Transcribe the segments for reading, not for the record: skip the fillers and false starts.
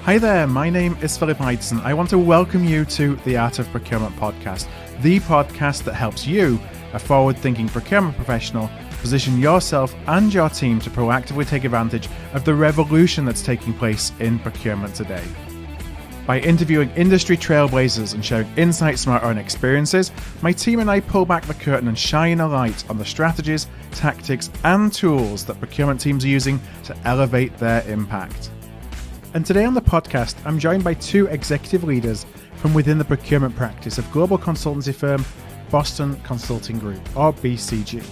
Hi there, my name is Philip Ideson. I want to welcome you to the Art of Procurement podcast, the podcast that helps you, a forward-thinking procurement professional, position yourself and your team to proactively take advantage of the revolution that's taking place in procurement today. By interviewing industry trailblazers and sharing insights from our own experiences, my team and I pull back the curtain and shine a light on the strategies, tactics, and tools that procurement teams are using to elevate their impact. And today on the podcast, I'm joined by two executive leaders from within the procurement practice of global consultancy firm Boston Consulting Group, or BCG.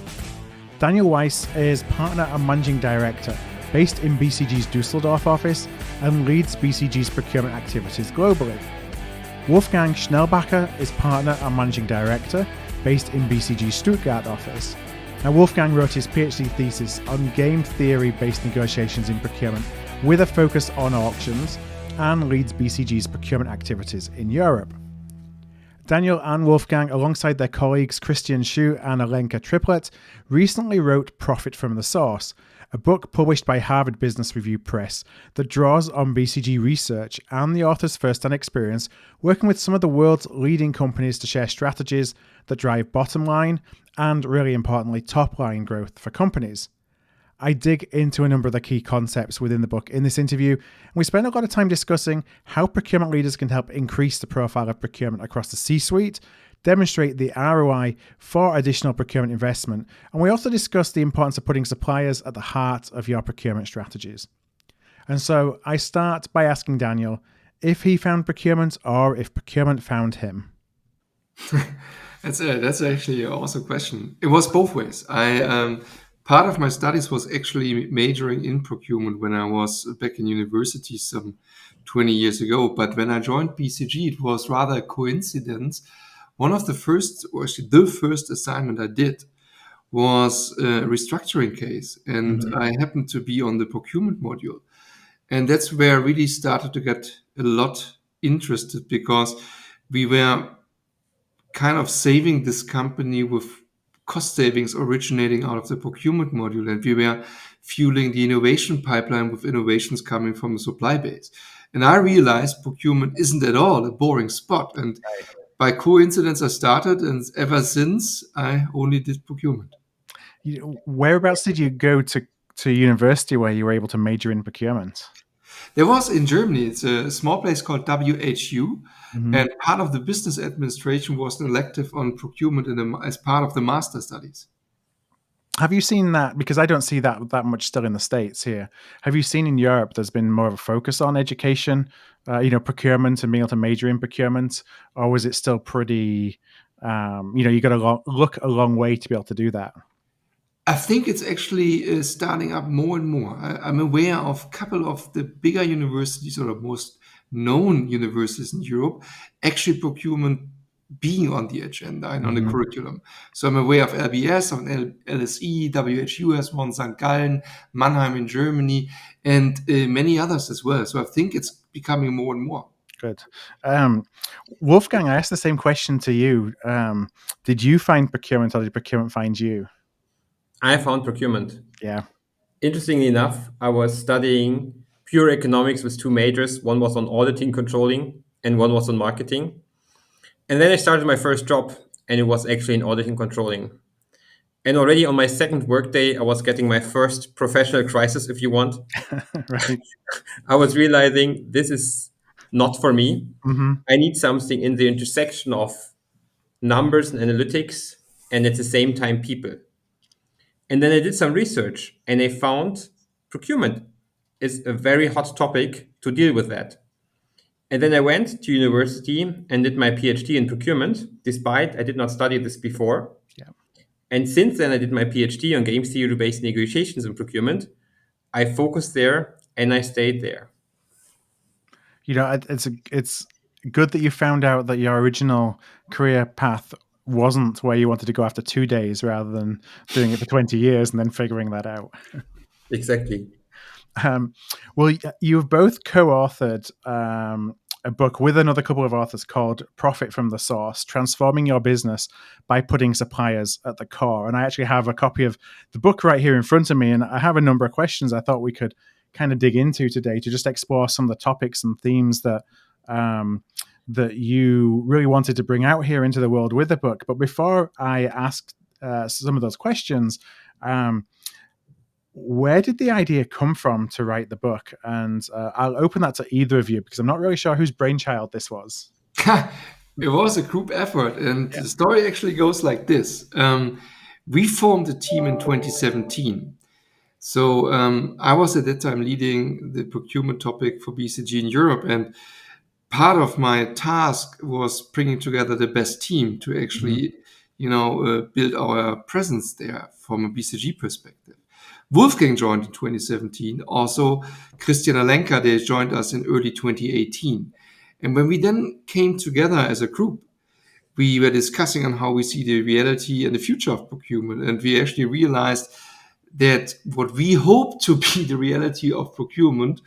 Daniel Weise is partner and managing director based in BCG's Dusseldorf office and leads BCG's procurement activities globally. Wolfgang Schnellbächer is partner and managing director based in BCG's Stuttgart office. Now, Wolfgang wrote his PhD thesis on game theory-based negotiations in procurement with a focus on auctions and leads BCG's procurement activities in Europe. Daniel and Wolfgang, alongside their colleagues Schuh and Alenka Triplat, recently wrote Profit from the Source, a book published by Harvard Business Review Press that draws on BCG research and the author's first-hand experience working with some of the world's leading companies to share strategies that drive bottom line and, really importantly, top line growth for companies. I dig into a number of the key concepts within the book in this interview, and we spend a lot of time discussing how procurement leaders can help increase the profile of procurement across the C-suite, demonstrate the ROI for additional procurement investment, and we also discuss the importance of putting suppliers at the heart of your procurement strategies. And so I start by asking Daniel if he found procurement or if procurement found him. That's actually an awesome question. It was both ways. Part of my studies was actually majoring in procurement when I was back in university some 20 years ago. But when I joined BCG, it was rather a coincidence. One of the first, or actually the first assignment I did was a restructuring case. And I happened to be on the procurement module. And that's where I really started to get a lot interested, because we were kind of saving this company with cost savings originating out of the procurement module, and we were fueling the innovation pipeline with innovations coming from the supply base. And I realized procurement isn't at all a boring spot. And by coincidence, I started, and ever since, I only did procurement. Whereabouts did you go to university where you were able to major in procurement? There was in Germany, it's a small place called WHU, and part of the business administration was an elective on procurement as part of the master studies. Have you seen that? Because I don't see that much still in the States here. Have you seen in Europe there's been more of a focus on education, procurement and being able to major in procurement? Or was it still pretty, you got to look a long way to be able to do that? I think it's actually starting up more and more. I'm aware of a couple of the bigger universities, or the most known universities in Europe, actually procurement being on the agenda and on the curriculum. So I'm aware of LBS, of LSE, WHU has one, St. Gallen, Mannheim in Germany, and many others as well. So I think it's becoming more and more. Good. Wolfgang, I asked the same question to you. Did you find procurement, or did procurement find you? I found procurement. Yeah. Interestingly enough, I was studying pure economics with two majors. One was on auditing, controlling, and one was on marketing. And then I started my first job, and it was actually in auditing, controlling. And already on my second workday, I was getting my first professional crisis, if you want. Right. I was realizing this is not for me. I need something in the intersection of numbers and analytics, and at the same time, people. And then I did some research, and I found procurement is a very hot topic to deal with that. And then I went to university and did my PhD in procurement, despite I did not study this before. Yeah. And since then, I did my PhD on game theory-based negotiations in procurement. I focused there, and I stayed there. It's good that you found out that your original career path wasn't where you wanted to go after 2 days, rather than doing it for 20 years and then figuring that out. Exactly. Well, you've both co-authored a book with another couple of authors called Profit from the Source, Transforming Your Business by Putting Suppliers at the Core. And I actually have a copy of the book right here in front of me, and I have a number of questions I thought we could kind of dig into today, to just explore some of the topics and themes that that you really wanted to bring out here into the world with the book. But before I ask some of those questions, where did the idea come from to write the book? And I'll open that to either of you, because I'm not really sure whose brainchild this was. It was a group effort, and the story actually goes like this. We formed a team in 2017. So I was at that time leading the procurement topic for BCG in Europe, and part of my task was bringing together the best team to actually, build our presence there from a BCG perspective. Wolfgang joined in 2017. Also, Christian Alenka, they joined us in early 2018. And when we then came together as a group, we were discussing on how we see the reality and the future of procurement. And we actually realized that what we hope to be the reality of procurement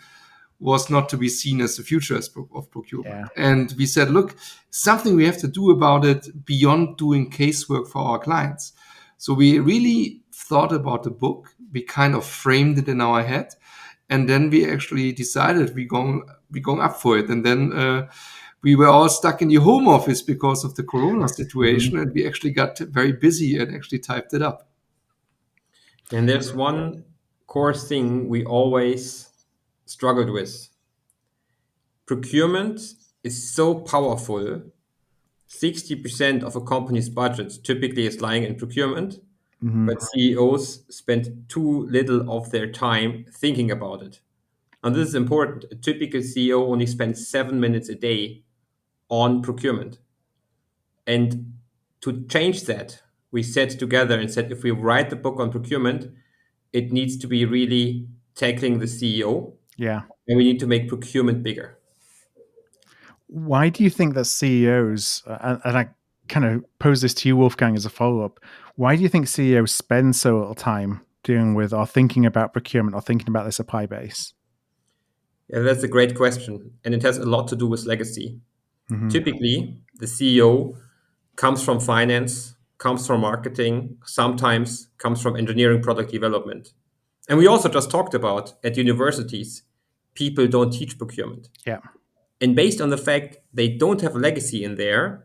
was not to be seen as the future of procurement. Yeah. And we said, look, something we have to do about it beyond doing casework for our clients. So we really thought about the book. We kind of framed it in our head. And then we actually decided we're going up for it. And then we were all stuck in the home office because of the Corona situation. And we actually got very busy and actually typed it up. And there's one core thing we always struggled with. Procurement is so powerful. 60% of a company's budget typically is lying in procurement, but CEOs spend too little of their time thinking about it. And this is important. A typical CEO only spends 7 minutes a day on procurement. And to change that, we sat together and said, if we write the book on procurement, it needs to be really tackling the CEO. Yeah. And we need to make procurement bigger. Why do you think that CEOs, and I kind of pose this to you, Wolfgang, as a follow-up, why do you think CEOs spend so little time dealing with or thinking about procurement or thinking about their supply base? Yeah, that's a great question. And it has a lot to do with legacy. Typically, the CEO comes from finance, comes from marketing, sometimes comes from engineering product development. And we also just talked about at universities, people don't teach procurement. Yeah. And based on the fact they don't have a legacy in there,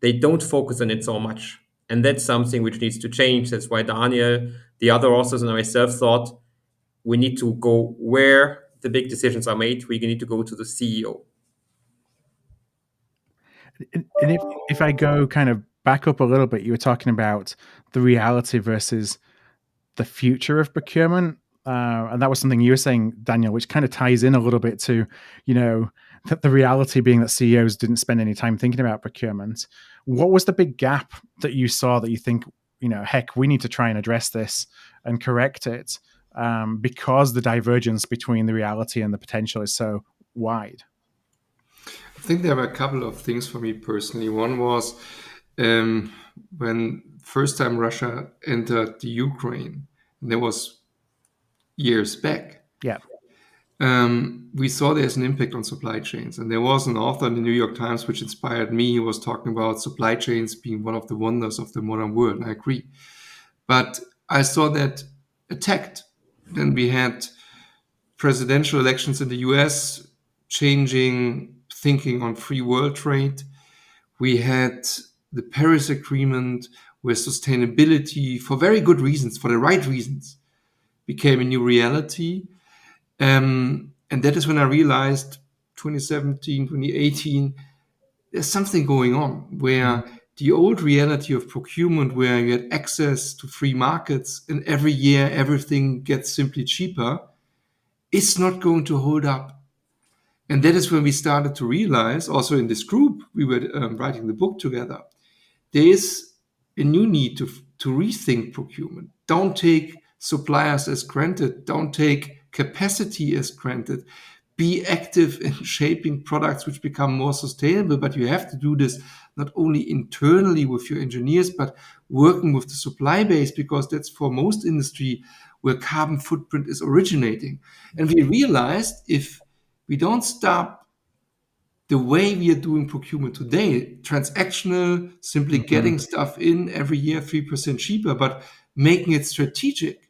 they don't focus on it so much. And that's something which needs to change. That's why Daniel, the other authors, and myself thought we need to go where the big decisions are made. We need to go to the CEO. And if I go kind of back up a little bit, you were talking about the reality versus the future of procurement. And that was something you were saying, Daniel, which kind of ties in a little bit to, the reality being that CEOs didn't spend any time thinking about procurement. What was the big gap that you saw that you think, heck, we need to try and address this and correct it because the divergence between the reality and the potential is so wide? I think there were a couple of things for me personally. One was when first time Russia entered the Ukraine, and that was years back. Yeah. We saw there's an impact on supply chains. And there was an author in the New York Times which inspired me. He was talking about supply chains being one of the wonders of the modern world. And I agree. But I saw that attacked. Then we had presidential elections in the US, changing thinking on free world trade. We had the Paris Agreement, where sustainability, for very good reasons, for the right reasons, became a new reality. And that is when I realized 2017, 2018, there's something going on where the old reality of procurement, where you had access to free markets and every year everything gets simply cheaper, is not going to hold up. And that is when we started to realize, also in this group, we were writing the book together, there is a new need to rethink procurement. Don't take suppliers as granted. Don't take capacity as granted. Be active in shaping products which become more sustainable, but you have to do this not only internally with your engineers, but working with the supply base, because that's for most industry where carbon footprint is originating. And we realized if we don't stop the way we are doing procurement today, transactional, simply getting stuff in every year 3% cheaper, but making it strategic,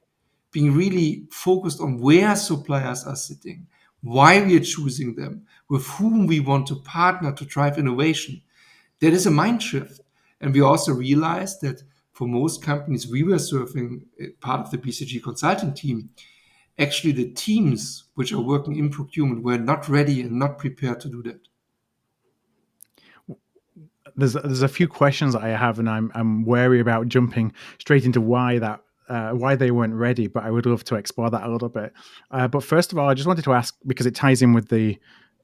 being really focused on where suppliers are sitting, why we are choosing them, with whom we want to partner to drive innovation. That is a mind shift. And we also realized that for most companies we were serving, part of the BCG consulting team, actually the teams which are working in procurement were not ready and not prepared to do that. There's a few questions that I have, and I'm wary about jumping straight into why they weren't ready. But I would love to explore that a little bit. But first of all, I just wanted to ask, because it ties in with the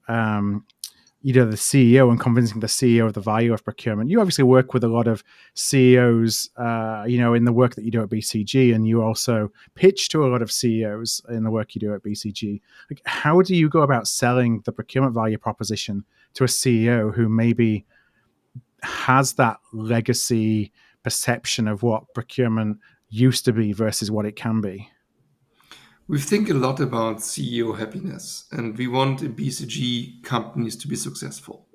the CEO and convincing the CEO of the value of procurement. You obviously work with a lot of CEOs, in the work that you do at BCG, and you also pitch to a lot of CEOs in the work you do at BCG. Like, how do you go about selling the procurement value proposition to a CEO who maybe has that legacy perception of what procurement used to be versus what it can be? We think a lot about CEO happiness, and we want BCG companies to be successful.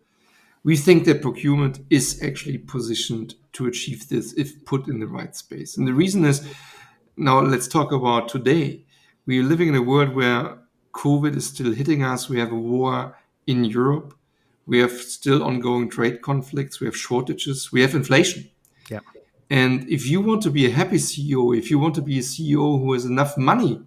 We think that procurement is actually positioned to achieve this if put in the right space. And the reason is, now let's talk about today. We are living in a world where COVID is still hitting us. We have a war in Europe. We have still ongoing trade conflicts. We have shortages. We have inflation. Yeah. And if you want to be a happy CEO, if you want to be a CEO who has enough money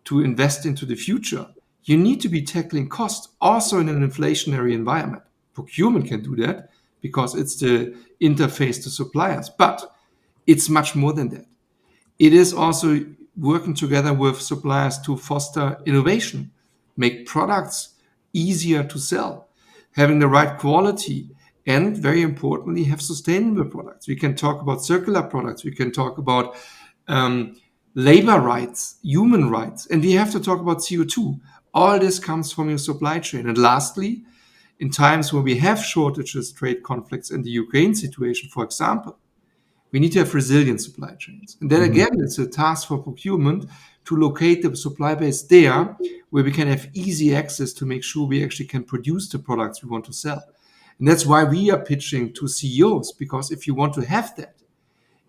to invest into the future, you need to be tackling costs also in an inflationary environment. Procurement can do that because it's the interface to suppliers, but it's much more than that. It is also working together with suppliers to foster innovation, make products easier to sell, having the right quality, and very importantly, have sustainable products. We can talk about circular products. We can talk about labor rights, human rights, and we have to talk about CO2. All this comes from your supply chain. And lastly, in times where we have shortages, trade conflicts, in the Ukraine situation, for example, we need to have resilient supply chains. And then again, it's a task for procurement to locate the supply base there where we can have easy access to make sure we actually can produce the products we want to sell. And that's why we are pitching to CEOs, because if you want to have that,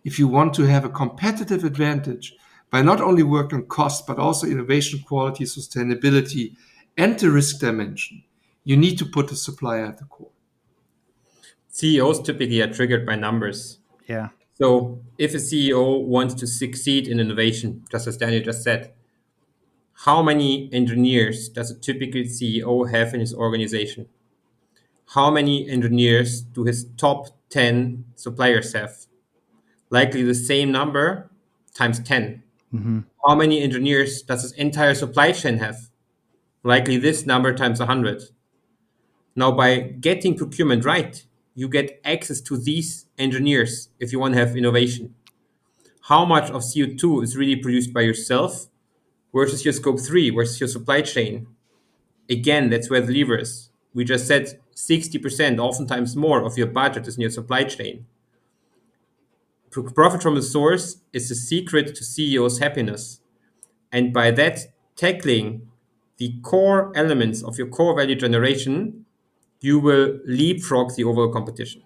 if you want to have a competitive advantage by not only working on cost, but also innovation, quality, sustainability, and the risk dimension, you need to put the supplier at the core. CEOs typically are triggered by numbers. Yeah. So if a CEO wants to succeed in innovation, just as Daniel just said, how many engineers does a typical CEO have in his organization? How many engineers do his top 10 suppliers have? Likely the same number times 10. How many engineers does his entire supply chain have? Likely this number times 100. Now, by getting procurement right, you get access to these engineers if you want to have innovation. How much of CO2 is really produced by yourself versus your scope 3, versus your supply chain? Again, that's where the lever is. We just said 60%, oftentimes more, of your budget is in your supply chain. Profit from the source is the secret to CEO's happiness. And by that, tackling the core elements of your core value generation, you will leapfrog the overall competition.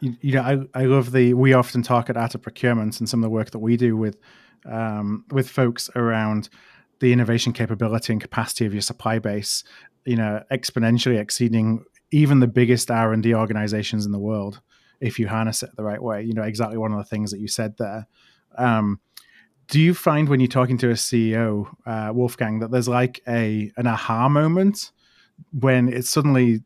I love we often talk at Art of Procurement and some of the work that we do with folks around the innovation capability and capacity of your supply base, exponentially exceeding even the biggest R&D organizations in the world if you harness it the right way. Exactly one of the things that you said there. Do you find when you're talking to a CEO, Wolfgang, that there's like an aha moment when it's suddenly,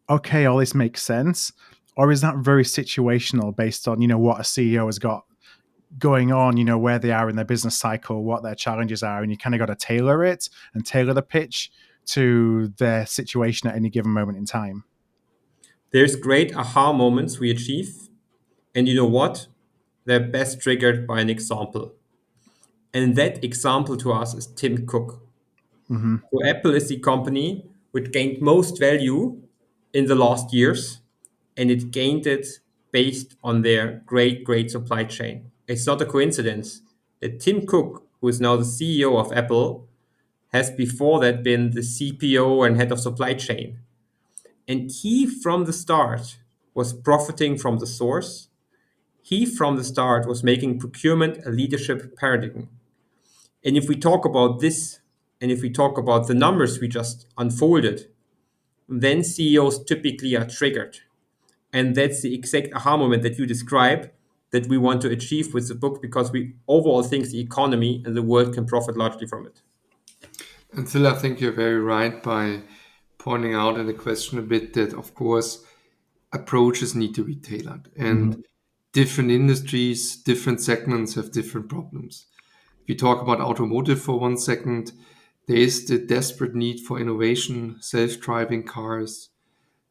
okay, all this makes sense? Or is that very situational based on, what a CEO has got going on, where they are in their business cycle, what their challenges are, and you kind of got to tailor it and tailor the pitch to their situation at any given moment in time? There's great aha moments we achieve. And you know what? They're best triggered by an example. And that example to us is Tim Cook. So Apple is the company which gained most value in the last years, and it gained it based on their great supply chain. It's not a coincidence that Tim Cook, who is now the CEO of Apple, has before that been the CPO and head of supply chain. And he, from the start, was profiting from the source, He, from the start, was making procurement a leadership paradigm. And if we talk about this, and if we talk about the numbers we just unfolded, then CEOs typically are triggered. And that's the exact aha moment that you describe that we want to achieve with the book, because we overall think the economy and the world can profit largely from it. And Phil, I think you're very right by pointing out in the question a bit that, of course, approaches need to be tailored. And different industries, different segments have different problems. If you talk about automotive for 1 second, there is the desperate need for innovation, self-driving cars,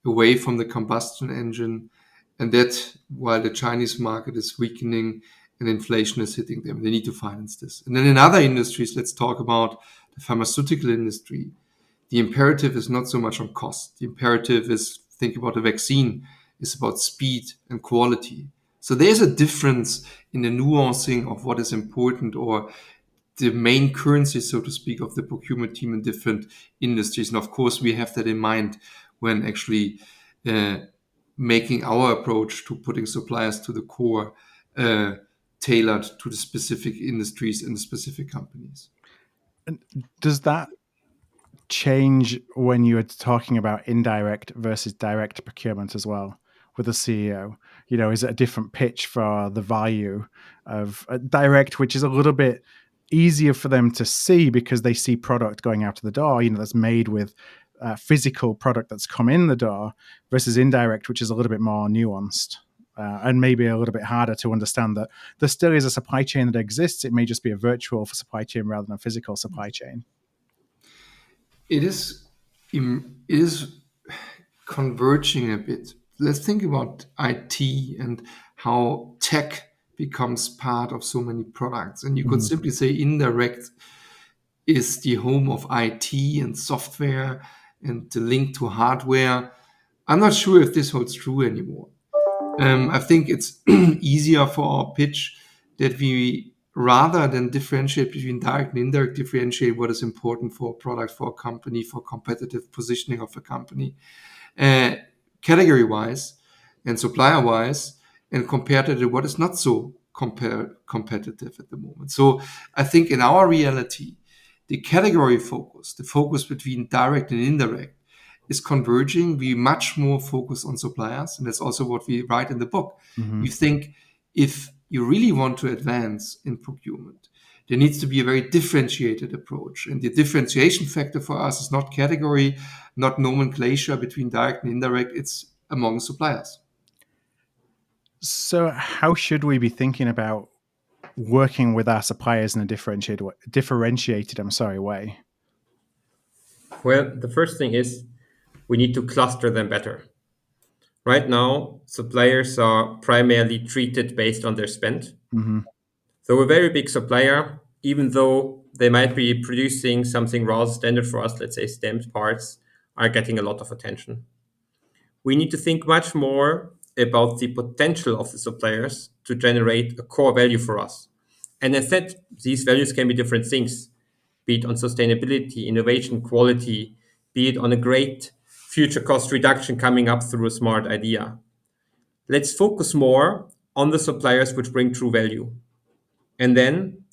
away from the combustion engine. And that while the Chinese market is weakening and inflation is hitting them, they need to finance this. And then in other industries, let's talk about the pharmaceutical industry. The imperative is not so much on cost. The imperative is, think about a vaccine, is about speed and quality. So there's a difference in the nuancing of what is important, or the main currency, so to speak, of the procurement team in different industries. And of course, we have that in mind when actually making our approach to putting suppliers to the core tailored to the specific industries and the specific companies. And does that change when you're talking about indirect versus direct procurement as well with the CEO? You know, is it a different pitch for the value of direct, which is a little bit easier for them to see because they see product going out of the door, you know, that's made with physical product that's come in the door, versus indirect, which is a little bit more nuanced and maybe a little bit harder to understand that there still is a supply chain that exists. It may just be a virtual supply chain rather than a physical supply chain. It is converging a bit. Let's think about IT and how tech becomes part of so many products. And you could simply say indirect is the home of IT and software and the link to hardware. I'm not sure if this holds true anymore. I think it's easier for our pitch that we, rather than differentiate between direct and indirect, differentiate what is important for a product, for a company, for competitive positioning of a company, category-wise and supplier-wise, and compare that to what is not so competitive at the moment. So I think in our reality, the category focus, the focus between direct and indirect, is converging. We much more focus on suppliers, and that's also what we write in the book. We think if you really want to advance in procurement, there needs to be a very differentiated approach. And the differentiation factor for us is not category, not nomenclature between direct and indirect, it's among suppliers. So how should we be thinking about working with our suppliers in a differentiated way? Well, the first thing is we need to cluster them better. Right now, suppliers are primarily treated based on their spend. So a very big supplier, even though they might be producing something rather standard for us, let's say stamped parts, are getting a lot of attention. We need to think much more about the potential of the suppliers to generate a core value for us. And as said, these values can be different things, be it on sustainability, innovation, quality, be it on a great future cost reduction coming up through a smart idea. Let's focus more on the suppliers which bring true value. And then,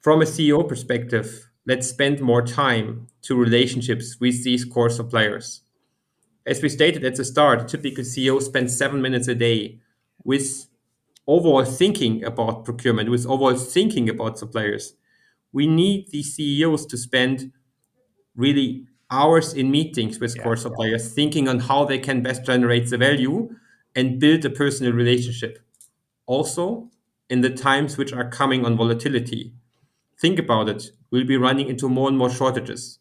from a CEO perspective, let's spend more time to relationships with these core suppliers. As we stated at the start, a typical CEO spends 7 minutes a day with overall thinking about procurement, with overall thinking about suppliers. We need these CEOs to spend really hours in meetings with core suppliers, thinking on how they can best generate the value and build a personal relationship. Also, in the times which are coming on volatility, think about it. We'll be running into more and more shortages.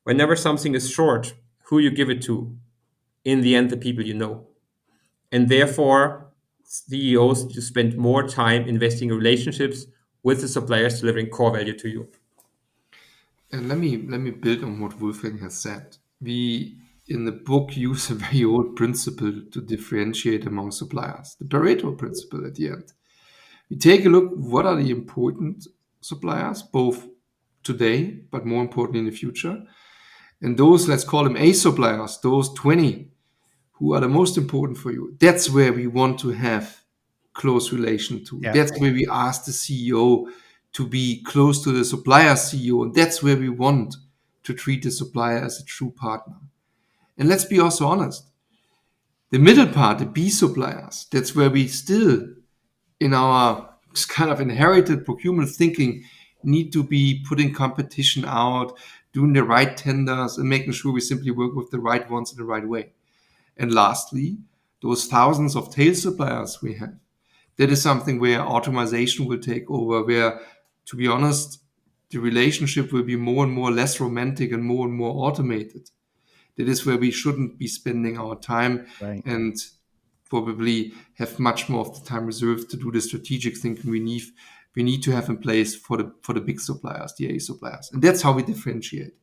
Whenever something is short, who you give it to? In the end, the people you know. And therefore, CEOs to spend more time investing in relationships with the suppliers delivering core value to you. And let me build on what Wolfgang has said. We in the book use a very old principle to differentiate among suppliers, the Pareto principle at the end. We take a look, what are the important suppliers, both today, but more importantly in the future. And those, let's call them A suppliers, those 20 who are the most important for you. That's where we want to have close relation to. Yeah. That's where we ask the CEO to be close to the supplier CEO. And that's where we want to treat the supplier as a true partner. And let's be also honest. The middle part, the B suppliers, that's where we still, in our kind of inherited procurement thinking, need to be putting competition out, doing the right tenders, and making sure we simply work with the right ones in the right way. And lastly, those thousands of tail suppliers we have, that is something where automation will take over, where, to be honest, the relationship will be more and more less romantic and more automated. That is where we shouldn't be spending our time Right. and probably have much more of the time reserved to do the strategic thinking we need to have in place for the big suppliers, the A suppliers. And that's how we differentiate.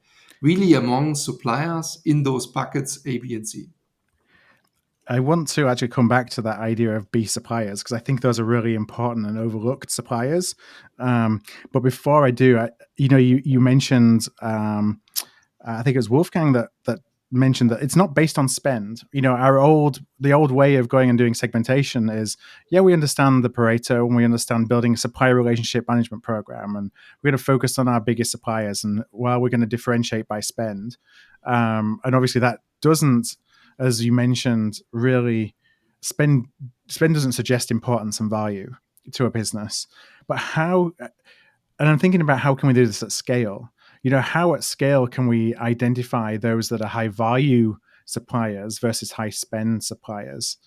Really among suppliers in those buckets A, B, and C. I want to actually come back to that idea of B suppliers because I think those are really important and overlooked suppliers. But before I do, you mentioned, I think it was Wolfgang that mentioned that it's not based on spend. The old way of going and doing segmentation is, we understand the Pareto and we understand building a supplier relationship management program, and we're going to focus on our biggest suppliers, and we're going to differentiate by spend. And obviously that doesn't, as you mentioned, really spend doesn't suggest importance and value to a business. But how, and I'm thinking about how can we do this at scale? How at scale can we identify those that are high value suppliers versus high spend suppliers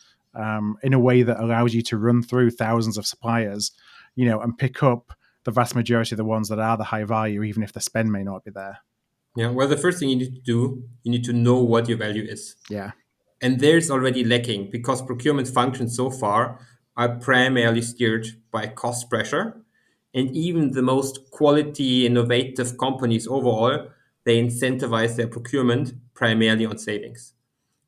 in a way that allows you to run through thousands of suppliers, and pick up the vast majority of the ones that are the high value, even if the spend may not be there? Yeah, well, the first thing you need to do, you need to know what your value is. Yeah. And there's already lacking because procurement functions so far are primarily steered by cost pressure. And even the most quality innovative companies overall, they incentivize their procurement primarily on savings.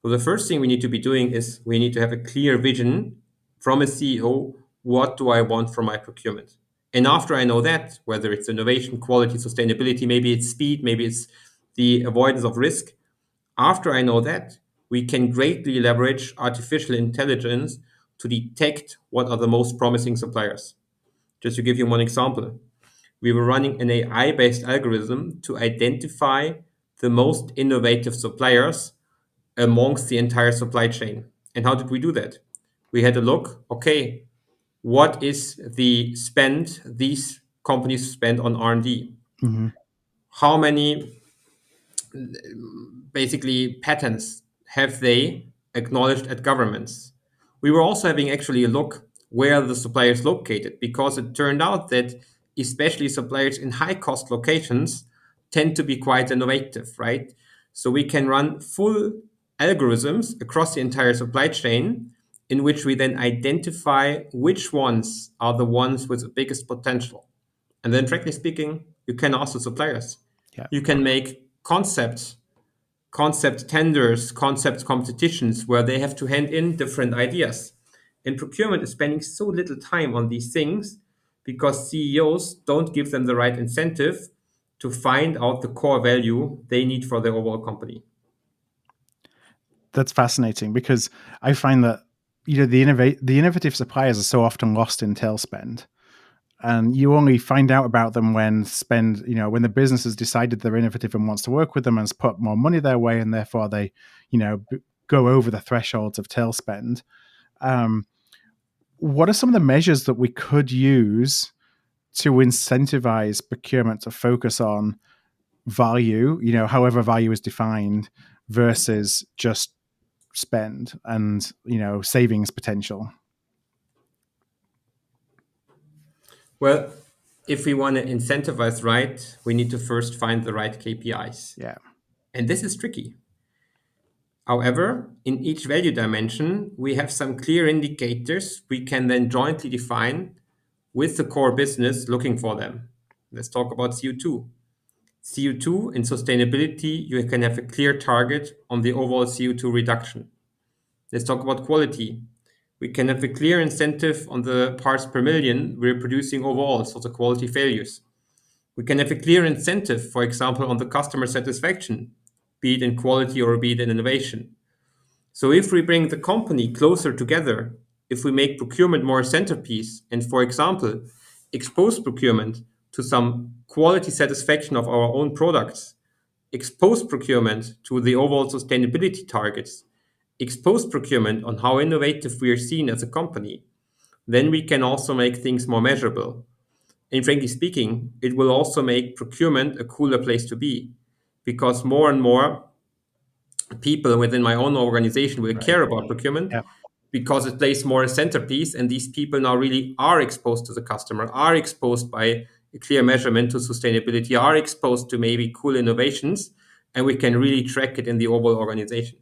So the first thing we need to be doing is we need to have a clear vision from a CEO. What do I want from my procurement? And after I know that, whether it's innovation, quality, sustainability, maybe it's speed, maybe it's the avoidance of risk. After I know that, we can greatly leverage artificial intelligence to detect what are the most promising suppliers. Just to give you one example, we were running an AI-based algorithm to identify the most innovative suppliers amongst the entire supply chain. And how did we do that? We had a look, okay, what is the spend these companies spend on R&D? Mm-hmm. How many basically patents have they acknowledged at governments? We were also having actually a look where the suppliers located because it turned out that especially suppliers in high cost locations tend to be quite innovative, right? So we can run full algorithms across the entire supply chain in which we then identify which ones are the ones with the biggest potential. And then, frankly speaking, you can ask the suppliers. Yeah. You can make concept tenders, concept competitions where they have to hand in different ideas. And procurement is spending so little time on these things because CEOs don't give them the right incentive to find out the core value they need for their overall company. That's fascinating because I find that the innovative suppliers are so often lost in tail spend, and you only find out about them when when the business has decided they're innovative and wants to work with them and has put more money their way, and therefore they go over the thresholds of tail spend. What are some of the measures that we could use to incentivize procurement to focus on value, however value is defined, versus just spend and savings potential? Well, if we want to incentivize right, we need to first find the right KPIs. Yeah. And this is tricky. However, in each value dimension, we have some clear indicators we can then jointly define with the core business looking for them. Let's talk about CO2. CO2 in sustainability, you can have a clear target on the overall CO2 reduction. Let's talk about quality. We can have a clear incentive on the parts per million we're producing overall, so the quality failures. We can have a clear incentive, for example, on the customer satisfaction, be it in quality or be it in innovation. So if we bring the company closer together if we make procurement more a centerpiece and, for example, expose procurement to some quality satisfaction of our own products, expose procurement to the overall sustainability targets, expose procurement on how innovative we are seen as a company, then we can also make things more measurable. And frankly speaking, it will also make procurement a cooler place to be, because more and more people within my own organization will care about procurement, Yeah. because it plays more a centerpiece, and these people now really are exposed to the customer, are exposed by a clear measurement to sustainability, are exposed to maybe cool innovations, and we can really track it in the overall organization.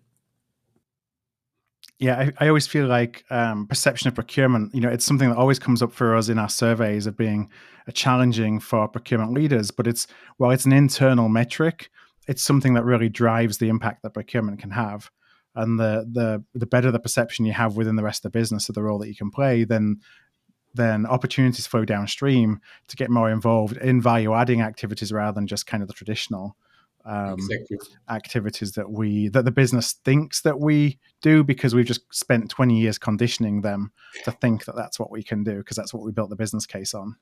Yeah, I always feel like perception of procurement, it's something that always comes up for us in our surveys of being challenging for procurement leaders. But while it's an internal metric, it's something that really drives the impact that procurement can have. And the better the perception you have within the rest of the business of the role that you can play, then opportunities flow downstream to get more involved in value-adding activities rather than just kind of the traditional Exactly. activities that the business thinks that we do, because we've just spent 20 years conditioning them to think that that's what we can do, because that's what we built the business case on.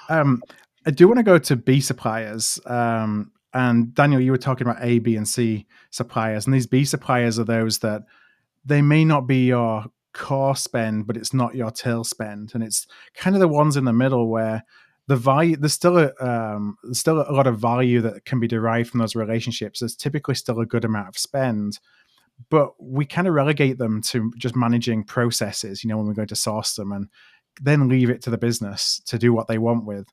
I do want to go to B suppliers. And Daniel, you were talking about A, B, and C suppliers. And these B suppliers are those that they may not be your core spend, but it's not your tail spend. And it's kind of the ones in the middle where the value, there's still a lot of value that can be derived from those relationships. There's typically still a good amount of spend, but we kind of relegate them to just managing processes, when we're going to source them, and then leave it to the business to do what they want with.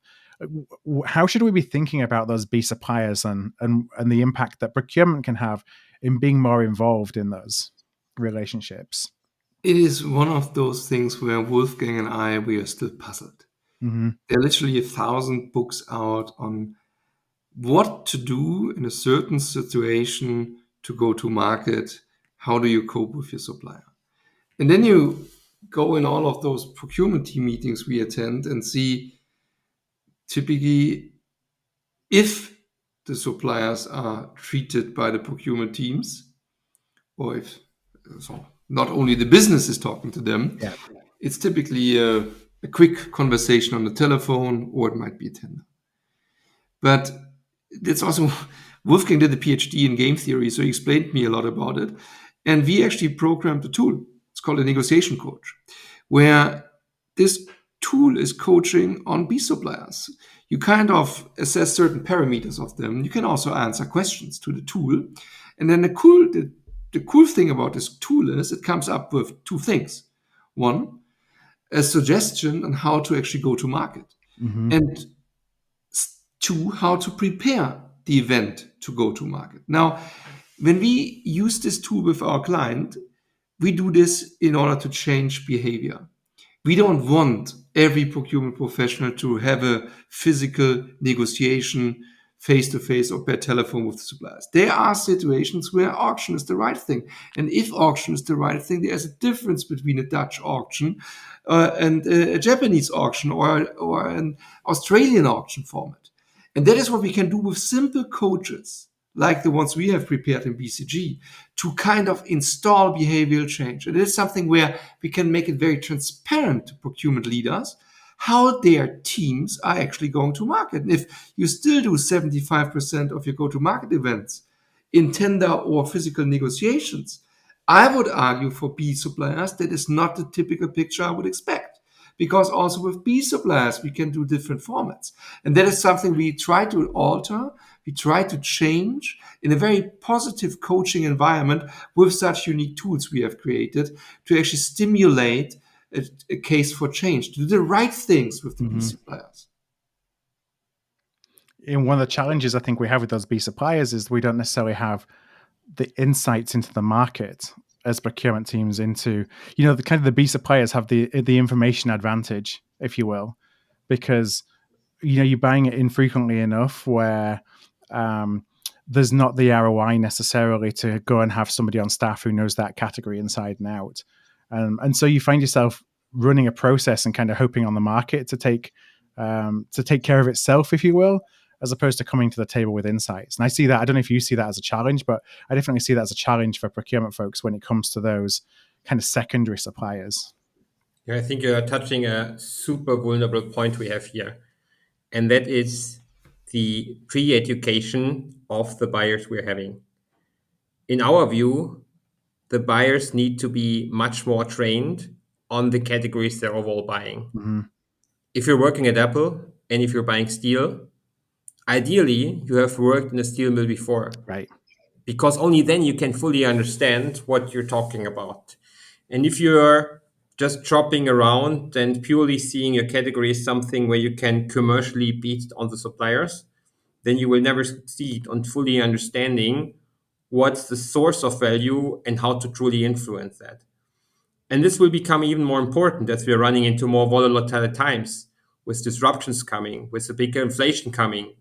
How should we be thinking about those B suppliers and the impact that procurement can have in being more involved in those relationships? It is one of those things where Wolfgang and we are still puzzled. Mm-hmm. There are literally 1,000 books out on what to do in a certain situation to go to market. How do you cope with your supplier? And then you go in all of those procurement team meetings we attend and see typically if the suppliers are treated by the procurement teams, or if so not only the business is talking to them, it's typically a quick conversation on the telephone, or it might be a tender. But that's also, Wolfgang did a PhD in game theory, so he explained me a lot about it. And we actually programmed a tool. It's called a negotiation coach, where this tool is coaching on B suppliers. You kind of assess certain parameters of them. You can also answer questions to the tool. And then the cool thing about this tool is it comes up with two things. One, a suggestion on how to actually go to market. Mm-hmm. And two, how to prepare the event to go to market. Now, when we use this tool with our client, we do this in order to change behavior. We don't want every procurement professional to have a physical negotiation face-to-face or per telephone with the suppliers. There are situations where auction is the right thing. And if auction is the right thing, there's a difference between a Dutch auction and a Japanese auction or an Australian auction format. And that is what we can do with simple coaches, like the ones we have prepared in BCG, to kind of install behavioral change. And it is something where we can make it very transparent to procurement leaders how their teams are actually going to market. And if you still do 75% of your go-to-market events in tender or physical negotiations, I would argue for B suppliers that is not the typical picture I would expect. Because also with B suppliers, we can do different formats. And that is something we try to alter, we try to change in a very positive coaching environment with such unique tools we have created to actually stimulate a case for change, to do the right things with the B suppliers. And one of the challenges I think we have with those B suppliers is we don't necessarily have the insights into the market as procurement teams into, the kind of the B suppliers have the information advantage, if you will, because, you're buying it infrequently enough where there's not the ROI necessarily to go and have somebody on staff who knows that category inside and out. And so you find yourself running a process and kind of hoping on the market to take care of itself, if you will, as opposed to coming to the table with insights. And I see that, I don't know if you see that as a challenge, but I definitely see that as a challenge for procurement folks when it comes to those kind of secondary suppliers? Yeah, I think you're touching a super vulnerable point we have here, and that is the pre-education of the buyers we're having. In our view, the buyers need to be much more trained on the categories they're overall buying. Mm-hmm. If you're working at Apple and if you're buying steel, ideally you have worked in a steel mill before, Right. because only then you can fully understand what you're talking about. And if you're just chopping around and purely seeing your category as something where you can commercially beat on the suppliers, then you will never succeed on fully understanding what's the source of value and how to truly influence that. And this will become even more important as we are running into more volatile times, with disruptions coming, with a bigger inflation coming.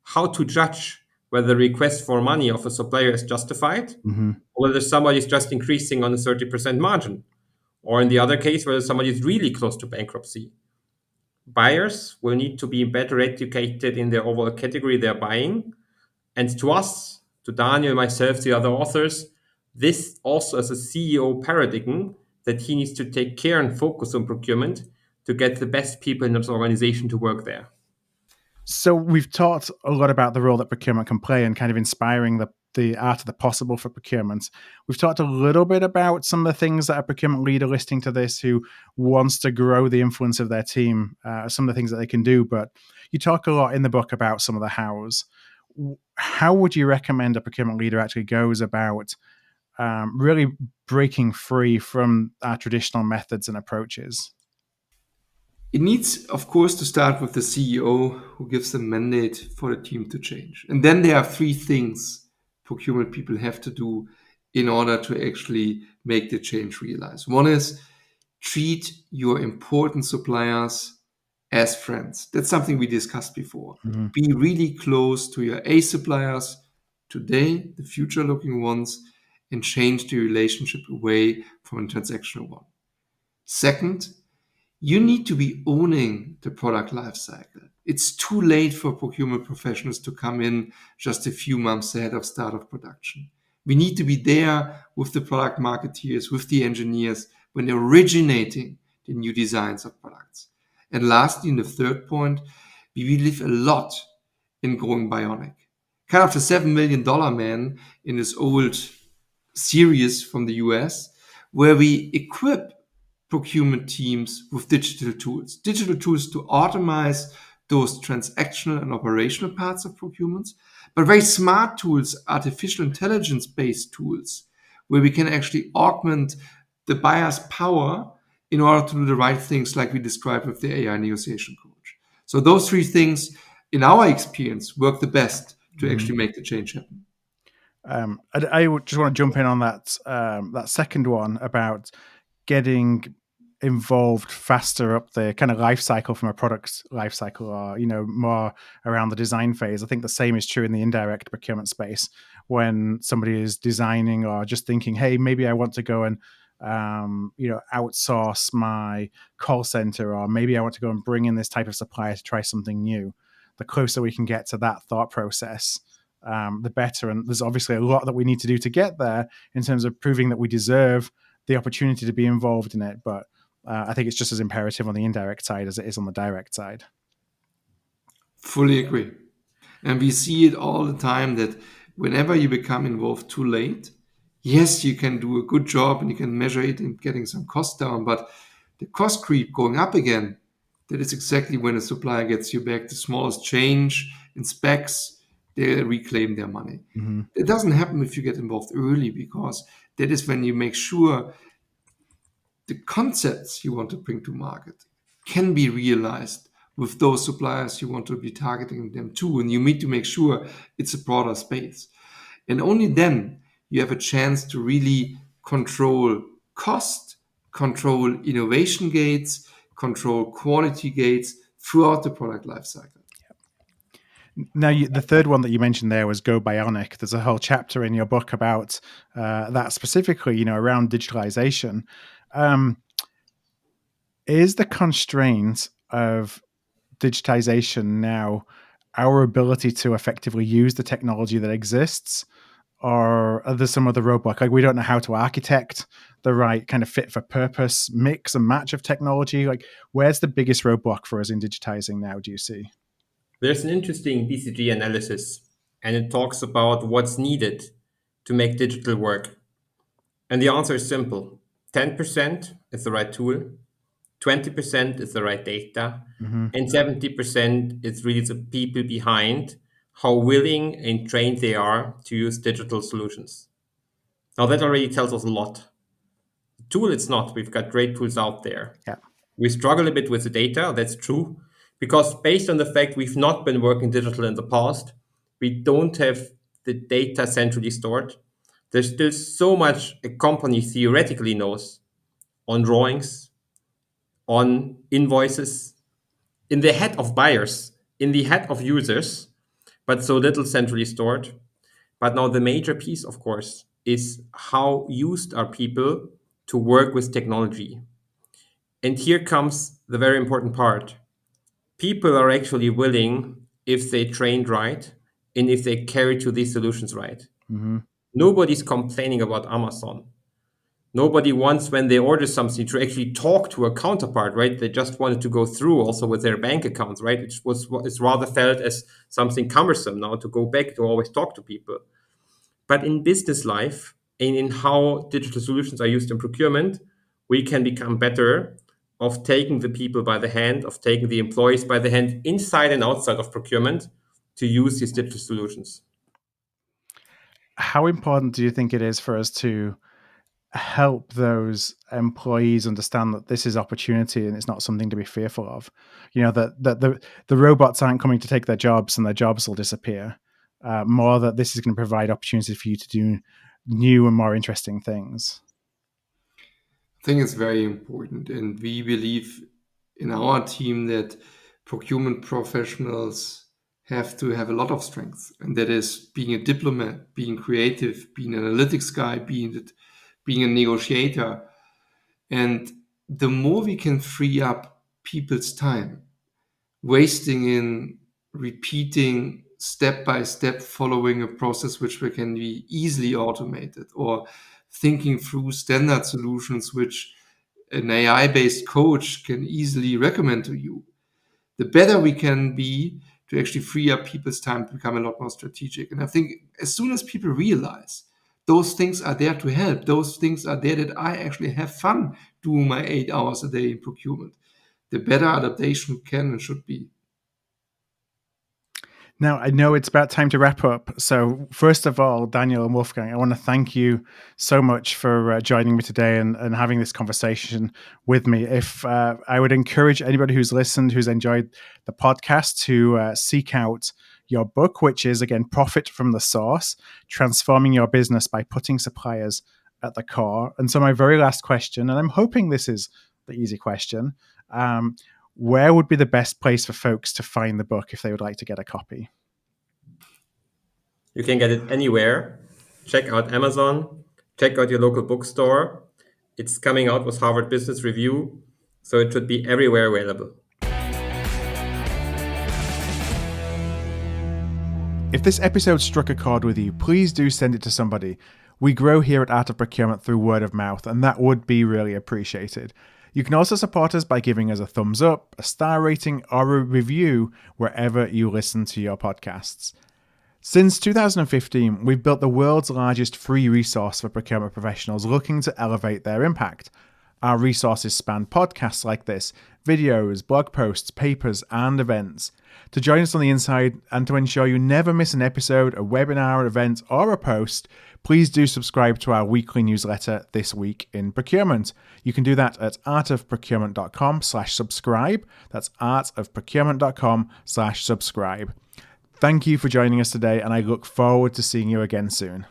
How to judge whether the request for money of a supplier is justified, Mm-hmm. or whether somebody is just increasing on a 30% margin, or in the other case, whether somebody is really close to bankruptcy. Buyers will need to be better educated in their overall category they're buying. And to us, to Daniel, myself, the other authors, this also is a CEO paradigm that he needs to take care and focus on procurement to get the best people in his organization to work there. So we've talked a lot about the role that procurement can play and kind of inspiring the art of the possible for procurement. We've talked a little bit about some of the things that a procurement leader listening to this who wants to grow the influence of their team, some of the things that they can do. But you talk a lot in the book about some of the hows. How would you recommend a procurement leader actually goes about really breaking free from our traditional methods and approaches? It needs, of course, to start with the CEO who gives the mandate for the team to change. And then there are three things procurement people have to do in order to actually make the change realize. One is treat your important suppliers as friends. That's something we discussed before. Mm-hmm. Be really close to your A suppliers today, the future looking ones, and change the relationship away from a transactional one. Second, you need to be owning the product lifecycle. It's too late for procurement professionals to come in just a few months ahead of start of production. We need to be there with the product marketeers, with the engineers when they're originating the new designs of products. And lastly, in the third point, we believe a lot in going bionic. Kind of the $7 million man in this old series from the US, where we equip procurement teams with digital tools to automate those transactional and operational parts of procurements, but very smart tools, artificial intelligence based tools, where we can actually augment the buyer's power in order to do the right things like we described with the AI negotiation coach. So those three things, in our experience, work the best to actually make the change happen. I just want to jump in on that second one about getting involved faster up the kind of life cycle from a product's life cycle, or more around the design phase. I think the same is true in the indirect procurement space when somebody is designing or just thinking, hey, maybe I want to go and outsource my call center, or maybe I want to go and bring in this type of supplier to try something new. The closer we can get to that thought process, the better. And there's obviously a lot that we need to do to get there in terms of proving that we deserve the opportunity to be involved in it. But I think it's just as imperative on the indirect side as it is on the direct side. Fully agree. And we see it all the time that whenever you become involved too late, yes, you can do a good job and you can measure it and getting some cost down, but the cost creep going up again, that is exactly when a supplier gets you back the smallest change in specs, they reclaim their money. Mm-hmm. It doesn't happen if you get involved early, because that is when you make sure the concepts you want to bring to market can be realized with those suppliers you want to be targeting them to. And you need to make sure it's a broader space. And only then you have a chance to really control cost, control innovation gates, control quality gates throughout the product lifecycle. Now, the third one that you mentioned there was Go Bionic. There's a whole chapter in your book about that specifically, around digitalization. Is the constraint of digitization now our ability to effectively use the technology that exists, or are there some other roadblock? Like we don't know how to architect the right kind of fit for purpose mix and match of technology. Like where's the biggest roadblock for us in digitizing now, do you see? There's an interesting BCG analysis, and it talks about what's needed to make digital work. And the answer is simple: 10% is the right tool, 20% is the right data, and 70% is really the people behind, how willing and trained they are to use digital solutions. Now, that already tells us a lot. The tool, it's not. We've got great tools out there. Yeah. We struggle a bit with the data, that's true, because based on the fact we've not been working digital in the past, we don't have the data centrally stored. There's still so much a company theoretically knows on drawings, on invoices, in the head of buyers, in the head of users, but so little centrally stored. But now the major piece, of course, is how used are people to work with technology. And here comes the very important part. People are actually willing if they trained right and if they carry to these solutions right. Nobody's complaining about Amazon. Nobody wants, when they order something, to actually talk to a counterpart, right? They just wanted to go through also with their bank accounts, right? It's rather felt as something cumbersome now to go back to always talk to people. But in business life and in how digital solutions are used in procurement, we can become better of taking the people by the hand, of taking the employees by the hand, inside and outside of procurement, to use these digital solutions. How important do you think it is for us to help those employees understand that this is opportunity and it's not something to be fearful of? You know, that the robots aren't coming to take their jobs and their jobs will disappear. More that this is going to provide opportunity for you to do new and more interesting things. I think it's very important. And we believe in our team that procurement professionals have to have a lot of strengths. And that is being a diplomat, being creative, being an analytics guy, being a negotiator. And the more we can free up people's time, wasting in repeating step by step, following a process which can be easily automated, or thinking through standard solutions which an AI-based coach can easily recommend to you, the better we can be to actually free up people's time to become a lot more strategic. And I think as soon as people realize those things are there to help, those things are there that I actually have fun doing my 8 hours a day in procurement, the better adaptation can and should be. Now, I know it's about time to wrap up. So first of all, Daniel and Wolfgang, I want to thank you so much for joining me today and having this conversation with me. If I would encourage anybody who's listened, who's enjoyed the podcast, to seek out your book, which is, again, Profit from the Source, Transforming Your Business by Putting Suppliers at the Core. And so my very last question, and I'm hoping this is the easy question, where would be the best place for folks to find the book if they would like to get a copy? You can get it anywhere. Check out Amazon, check out your local bookstore. It's coming out with Harvard Business Review, so it should be everywhere available. If this episode struck a chord with you, please do send it to somebody. We grow here at Art of Procurement through word of mouth, and that would be really appreciated. You can also support us by giving us a thumbs up, a star rating, or a review wherever you listen to your podcasts. Since 2015, we've built the world's largest free resource for procurement professionals looking to elevate their impact. Our resources span podcasts like this, videos, blog posts, papers, and events. To join us on the inside and to ensure you never miss an episode, a webinar, an event, or a post, please do subscribe to our weekly newsletter, This Week in Procurement. You can do that at artofprocurement.com/subscribe. That's artofprocurement.com/subscribe. Thank you for joining us today, and I look forward to seeing you again soon.